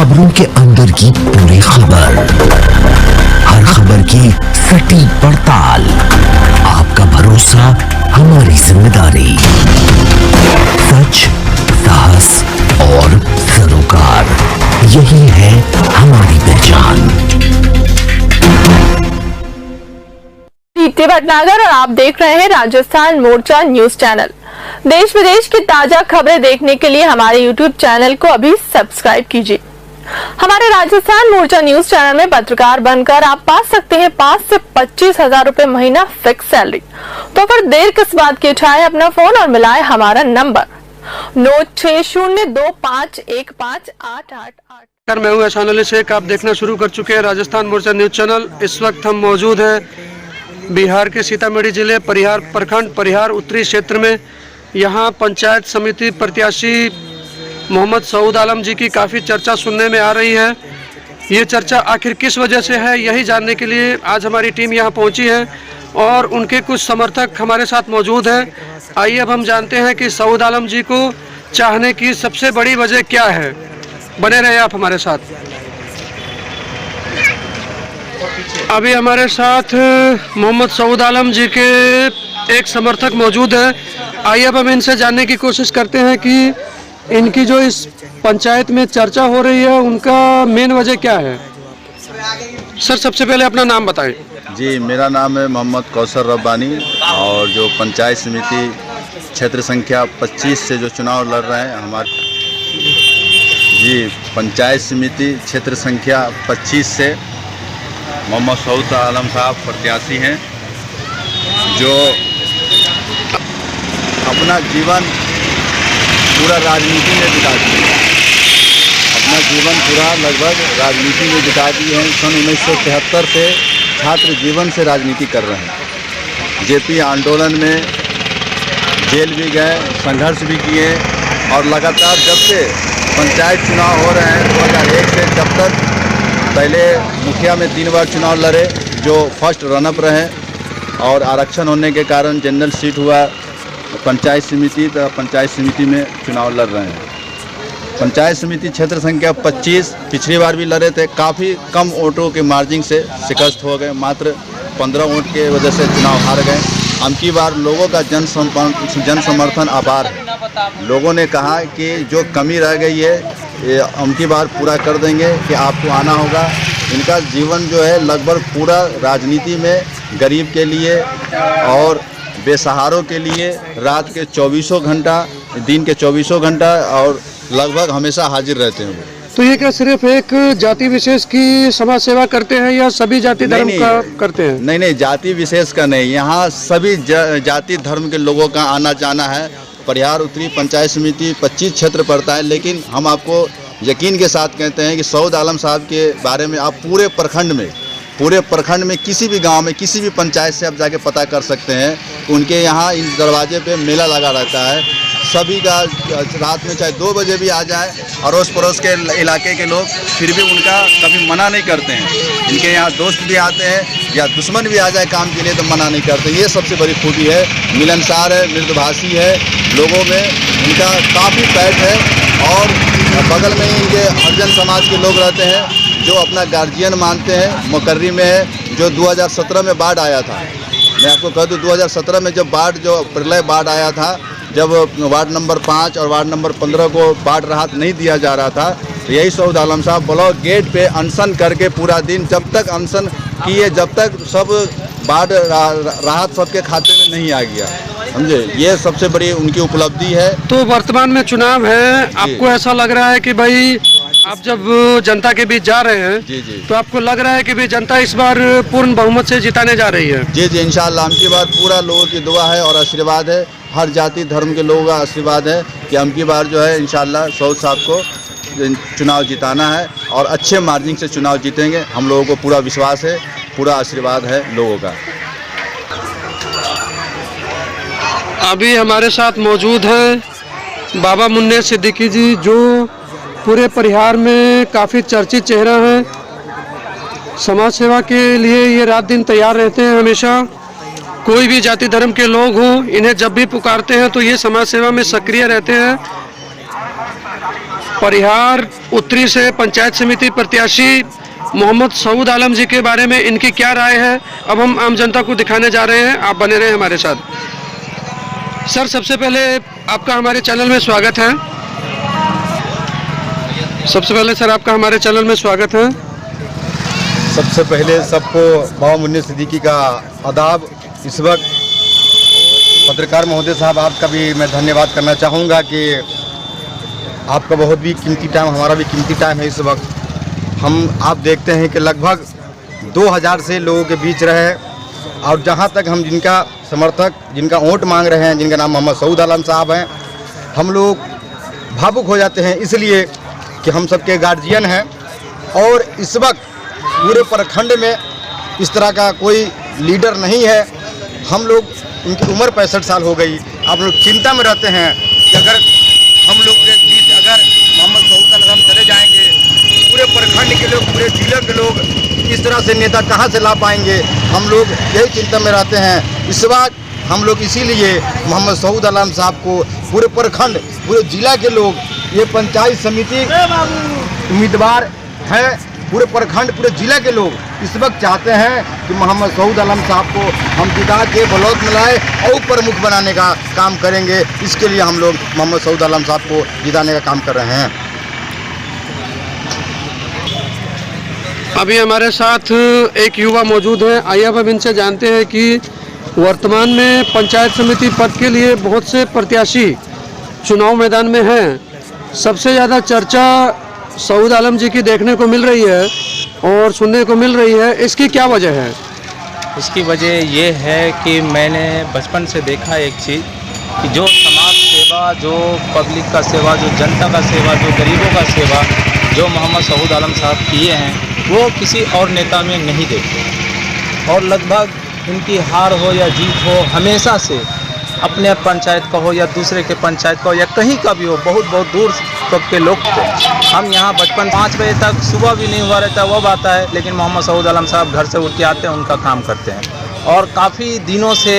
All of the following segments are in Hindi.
खबरों के अंदर की पूरी खबर, हर खबर की सटीक पड़ताल, आपका भरोसा हमारी जिम्मेदारी। सच, साहस और सरोकार, यही है हमारी पहचान। दीप्ति भटनागर और आप देख रहे हैं राजस्थान मोर्चा न्यूज चैनल। देश विदेश की ताजा खबरें देखने के लिए हमारे यूट्यूब चैनल को अभी सब्सक्राइब कीजिए। हमारे राजस्थान मोर्चा न्यूज चैनल में पत्रकार बनकर आप पा सकते हैं 5 से 25 हजार रुपए महीना फिक्स सैलरी। तो फिर देर किस बात की, उठाए अपना फोन और मिलाए हमारा नंबर 9602515888। मैं हूं एहसान शेख, आप देखना शुरू कर चुके हैं राजस्थान मोर्चा न्यूज चैनल। इस वक्त हम मौजूद हैं बिहार के सीतामढ़ी जिले परिहार प्रखंड परिहार उत्तरी क्षेत्र में। यहाँ पंचायत समिति प्रत्याशी मोहम्मद सऊद आलम जी की काफ़ी चर्चा सुनने में आ रही है। ये चर्चा आखिर किस वजह से है, यही जानने के लिए आज हमारी टीम यहाँ पहुँची है और उनके कुछ समर्थक हमारे साथ मौजूद हैं। आइए अब हम जानते हैं कि सऊद आलम जी को चाहने की सबसे बड़ी वजह क्या है। बने रहे आप हमारे साथ। अभी हमारे साथ मोहम्मद सऊद आलम जी के एक समर्थक मौजूद है। आइए अब हम इनसे जानने की कोशिश करते हैं कि इनकी जो इस पंचायत में चर्चा हो रही है उनका मेन वजह क्या है। सर, सबसे पहले अपना नाम बताएं। जी, मेरा नाम है मोहम्मद कौसर रब्बानी और जो पंचायत समिति क्षेत्र संख्या 25 से जो चुनाव लड़ रहे हैं हमारे, जी पंचायत समिति क्षेत्र संख्या 25 से मोहम्मद सऊद आलम साहब प्रत्याशी हैं, जो अपना जीवन पूरा राजनीति में बिता दिए। अपना जीवन पूरा लगभग राजनीति में बिता दिए हैं। सन 1973 से छात्र जीवन से राजनीति कर रहे हैं। जेपी आंदोलन में जेल भी गए, संघर्ष भी किए और लगातार जब से पंचायत चुनाव हो रहे हैं 2001 से, जब तक पहले मुखिया में 3 बार चुनाव लड़े, जो फर्स्ट रनअप रहे और आरक्षण होने के कारण जनरल सीट हुआ पंचायत समिति, तो पंचायत समिति में चुनाव लड़ रहे हैं। पंचायत समिति क्षेत्र संख्या 25 पिछली बार भी लड़े थे, काफ़ी कम वोटों के मार्जिन से शिकस्त हो गए, मात्र 15 वोट के वजह से चुनाव हार गए। अबकी बार लोगों का जन समर्थन अपार है। लोगों ने कहा कि जो कमी रह गई है ये अबकी बार पूरा कर देंगे, कि आपको आना होगा। इनका जीवन जो है लगभग पूरा राजनीति में गरीब के लिए और बेसहारों के लिए रात के 24 घंटा, दिन के 24 घंटा और लगभग हमेशा हाजिर रहते हैं। तो ये क्या सिर्फ एक जाति विशेष की समाज सेवा करते हैं या सभी जाति धर्म का करते हैं? नहीं, जाति विशेष का नहीं, यहाँ सभी जाति धर्म के लोगों का आना जाना है। परिहार उत्तरी पंचायत समिति 25 क्षेत्र पड़ता है, लेकिन हम आपको यकीन के साथ कहते हैं कि सऊद आलम साहब के बारे में आप पूरे प्रखंड में किसी भी गांव में किसी भी पंचायत से आप जाके पता कर सकते हैं। उनके यहाँ इस दरवाजे पे मेला लगा रहता है। सभी का रात में चाहे 2 बजे भी आ जाए, अड़ोस पड़ोस के इलाके के लोग फिर भी उनका कभी मना नहीं करते हैं। इनके यहाँ दोस्त भी आते हैं या दुश्मन भी आ जाए काम के लिए तो मना नहीं करते। ये सबसे बड़ी खूबी है। मिलनसार है, मृदुभाषी है, लोगों में इनका काफ़ी पैठ है। और बगल में इनके हरिजन समाज के लोग रहते हैं जो अपना गार्जियन मानते हैं। मुकर्री में है, जो 2017 में बाढ़ आया था। मैं आपको कह दूँ 2017 में जब प्रलय बाढ़ आया था, जब वार्ड नंबर 5 और वार्ड नंबर 15 को बाढ़ राहत नहीं दिया जा रहा था, तो यही सऊद आलम साहब ब्लॉक गेट पे अनशन करके पूरा दिन, जब तक अनशन किए, जब तक सब बाढ़ राहत सबके खाते में नहीं आ गया, समझे। ये सबसे बड़ी उनकी उपलब्धि है। तो वर्तमान में चुनाव है, आपको ऐसा लग रहा है कि भाई आप जब जनता के बीच जा रहे हैं, जी, तो आपको लग रहा है कि भाई जनता इस बार पूर्ण बहुमत से जिताने जा रही है? जी, इंशाअल्लाह अबकी बार पूरा लोगों की दुआ है और आशीर्वाद है, हर जाति धर्म के लोगों का आशीर्वाद है कि अबकी बार जो है इंशाअल्लाह सऊद साहब को चुनाव जिताना है और अच्छे मार्जिन से चुनाव जीतेंगे। हम लोगों को पूरा विश्वास है, पूरा आशीर्वाद है लोगों का। अभी हमारे साथ मौजूद हैं बाबा मुन्ने सिद्दीकी जी, जो पूरे परिहार में काफ़ी चर्चित चेहरा हैं। समाज सेवा के लिए ये रात दिन तैयार रहते हैं हमेशा। कोई भी जाति धर्म के लोग हों, इन्हें जब भी पुकारते हैं तो ये समाज सेवा में सक्रिय रहते हैं। परिहार उत्तरी से पंचायत समिति प्रत्याशी मोहम्मद सऊद आलम जी के बारे में इनकी क्या राय है, अब हम आम जनता को दिखाने जा रहे हैं। आप बने रहे हमारे साथ। सर, सबसे पहले आपका हमारे चैनल में स्वागत है। सबसे पहले सर आपका हमारे चैनल में स्वागत है। सबसे पहले सबको बाबा मुन्नी सिद्दीकी का आदाब। इस वक्त पत्रकार महोदय साहब, आपका भी मैं धन्यवाद करना चाहूँगा कि आपका बहुत भी कीमती टाइम, हमारा भी कीमती टाइम है। इस वक्त आप देखते हैं कि लगभग 2000 से लोगों के बीच रहे, और जहाँ तक हम जिनका समर्थक, जिनका वोट मांग रहे हैं, जिनका नाम मोहम्मद सऊद आलम साहब हैं, हम लोग भावुक हो जाते हैं, इसलिए कि हम सबके गार्जियन हैं। और इस वक्त पूरे प्रखंड में इस तरह का कोई लीडर नहीं है। हम लोग, उनकी उम्र 65 साल हो गई। आप लोग चिंता में रहते हैं कि अगर हम लोग के बीच अगर मोहम्मद सऊद आलम चले जाएंगे, पूरे प्रखंड के लोग, पूरे जिले के लोग इस तरह से नेता कहाँ से ला पाएंगे। हम लोग यही चिंता में रहते हैं। इस वक्त हम लोग इसीलिए मोहम्मद सऊद आलम साहब को पूरे प्रखंड, पूरे जिला के लोग, ये पंचायत समिति उम्मीदवार है, पूरे प्रखंड, पूरे जिला के लोग इस वक्त चाहते हैं कि मोहम्मद सऊद आलम साहब को हम जिता के ब्लॉक में लाए और प्रमुख बनाने का काम करेंगे। इसके लिए हम लोग मोहम्मद सऊद आलम साहब को जिताने का काम कर रहे हैं। अभी हमारे साथ एक युवा मौजूद है। आइए अब हम इनसे जानते हैं कि वर्तमान में पंचायत समिति पद के लिए बहुत से प्रत्याशी चुनाव मैदान में हैं। सबसे ज़्यादा चर्चा सऊद आलम जी की देखने को मिल रही है और सुनने को मिल रही है। इसकी क्या वजह है? इसकी वजह ये है कि मैंने बचपन से देखा एक चीज़ कि जो समाज सेवा, जो पब्लिक का सेवा, जो जनता का सेवा, जो गरीबों का सेवा जो मोहम्मद सऊद आलम साहब किए हैं, वो किसी और नेता में नहीं देखते। और लगभग इनकी हार हो या जीत हो, हमेशा से अपने पंचायत का हो या दूसरे के पंचायत का हो या कहीं का भी हो, बहुत बहुत दूर तक के लोग थे। हम यहाँ बचपन 5 बजे तक, सुबह भी नहीं हुआ रहता वो बात है, लेकिन मोहम्मद सऊद आलम साहब घर से उठ के आते हैं, उनका काम करते हैं। और काफ़ी दिनों से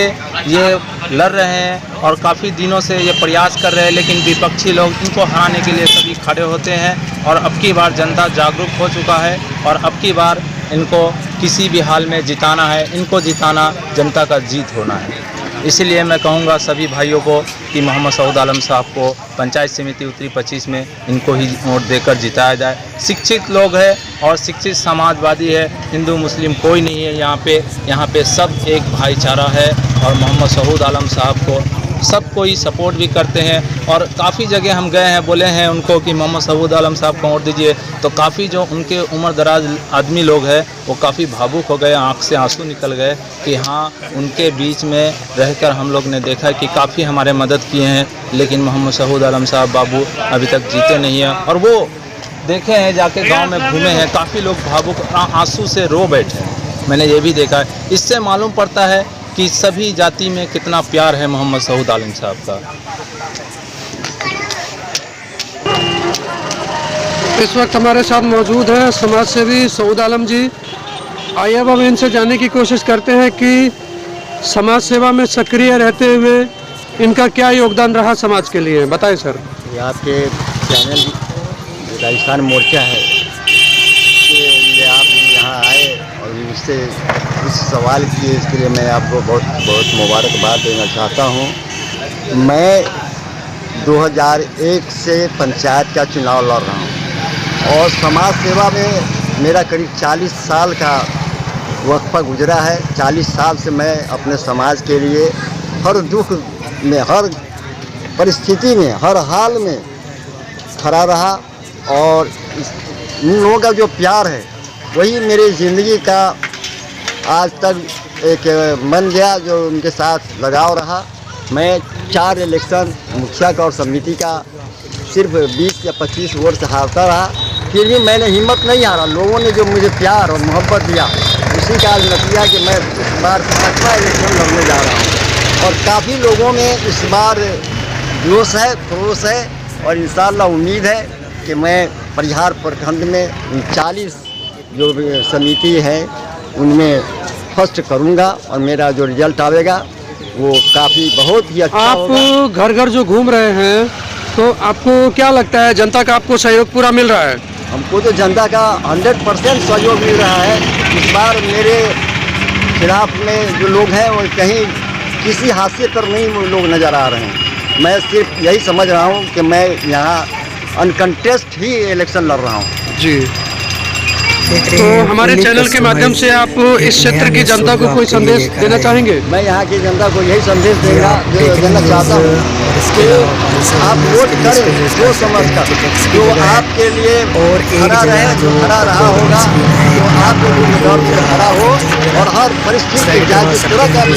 ये लड़ रहे हैं और काफ़ी दिनों से ये प्रयास कर रहे हैं, लेकिन विपक्षी लोग इनको हराने के लिए सभी खड़े होते हैं। और अब की बार जनता जागरूक हो चुका है और अब की बार इनको किसी भी हाल में जिताना है। इनको जिताना जनता का जीत होना है। इसलिए मैं कहूँगा सभी भाइयों को कि मोहम्मद सऊद आलम साहब को पंचायत समिति उत्तरी 25 में इनको ही वोट देकर जिताया जाए। शिक्षित लोग हैं और शिक्षित समाजवादी है, हिंदू मुस्लिम कोई नहीं है यहाँ पे सब एक भाईचारा है। और मोहम्मद सऊद आलम साहब को सब कोई सपोर्ट भी करते हैं। और काफ़ी जगह हम गए हैं, बोले हैं उनको कि मोहम्मद सऊद आलम साहब को वोट दीजिए, तो काफ़ी जो उनके उम्र दराज आदमी लोग हैं वो काफ़ी भावुक हो गए, आँख से आंसू निकल गए कि हाँ, उनके बीच में रहकर हम लोग ने देखा कि काफ़ी हमारे मदद किए हैं, लेकिन मोहम्मद सऊद आलम साहब बाबू अभी तक जीते नहीं हैं। और वो देखे हैं, जाके गांव में घूमे हैं, काफ़ी लोग भावुक आंसू से रो बैठे हैं, मैंने ये भी देखा है। इससे मालूम पड़ता है कि सभी जाति में कितना प्यार है मोहम्मद सऊद आलम साहब का। इस वक्त हमारे साथ मौजूद हैं समाज सेवी सऊद आलम जी। आइए अब हम इनसे जानने की कोशिश करते हैं कि समाज सेवा में सक्रिय रहते हुए इनका क्या योगदान रहा समाज के लिए। बताएं सर। ये आपके चैनल राजस्थान मोर्चा है कि ये आप यहाँ आए और इससे कुछ सवाल किए, इसके लिए मैं आपको बहुत बहुत मुबारकबाद देना चाहता हूँ। मैं 2001 से पंचायत का चुनाव लड़ रहा हूँ और समाज सेवा में मेरा करीब 40 साल का वक्फा गुजरा है। 40 साल से मैं अपने समाज के लिए हर दुख में, हर परिस्थिति में, हर हाल में खड़ा रहा। और इन लोगों का जो प्यार है वही मेरी ज़िंदगी का आज तक एक बन गया, जो उनके साथ लगाव रहा। मैं 4 इलेक्शन मुखिया का और समिति का सिर्फ 20 या 25 वोट से हारता रहा, फिर भी मैंने हिम्मत नहीं हारा। लोगों ने जो मुझे प्यार और मोहब्बत दिया, उसी का नतीजा कि मैं इस बार 5वां इलेक्शन लड़ने जा रहा हूँ। और काफ़ी लोगों में इस बार जोश है, खरोश है और इंशाअल्लाह उम्मीद है कि मैं परिहार प्रखंड में 40 जो भी समिति है उनमें फर्स्ट करूंगा और मेरा जो रिजल्ट आवेगा वो काफ़ी बहुत ही अच्छा होगा। आप घर घर जो घूम रहे हैं तो आपको क्या लगता है, जनता का आपको सहयोग पूरा मिल रहा है? हमको तो जनता का 100% सहयोग मिल रहा है। इस बार मेरे खिलाफ में जो लोग हैं वो कहीं किसी हादसे पर नहीं वो लोग नज़र आ रहे हैं। मैं सिर्फ यही समझ रहा हूँ कि मैं यहाँ अनकंटेस्ट ही इलेक्शन लड़ रहा हूँ। जी, तो हमारे चैनल के माध्यम से आप इस क्षेत्र की जनता को कोई संदेश देना चाहेंगे? मैं यहाँ की जनता को यही संदेश देना चाहता हूँ कि आप वोट करें जो समझकर, जो आपके लिए खड़ा रहे, जो खड़ा रहा होगा, जो आपके लिए दौड़ से खड़ा हो और हर परिस्थिति जाके पूरा कर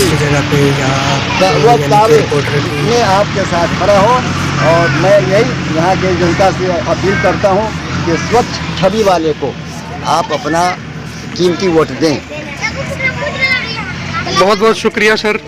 में आपके साथ खड़ा हो। और मैं यही यहाँ के जनता से अपील करता हूँ कि स्वच्छ छवि वाले को आप अपना कीमती वोट दें। बहुत बहुत शुक्रिया सर।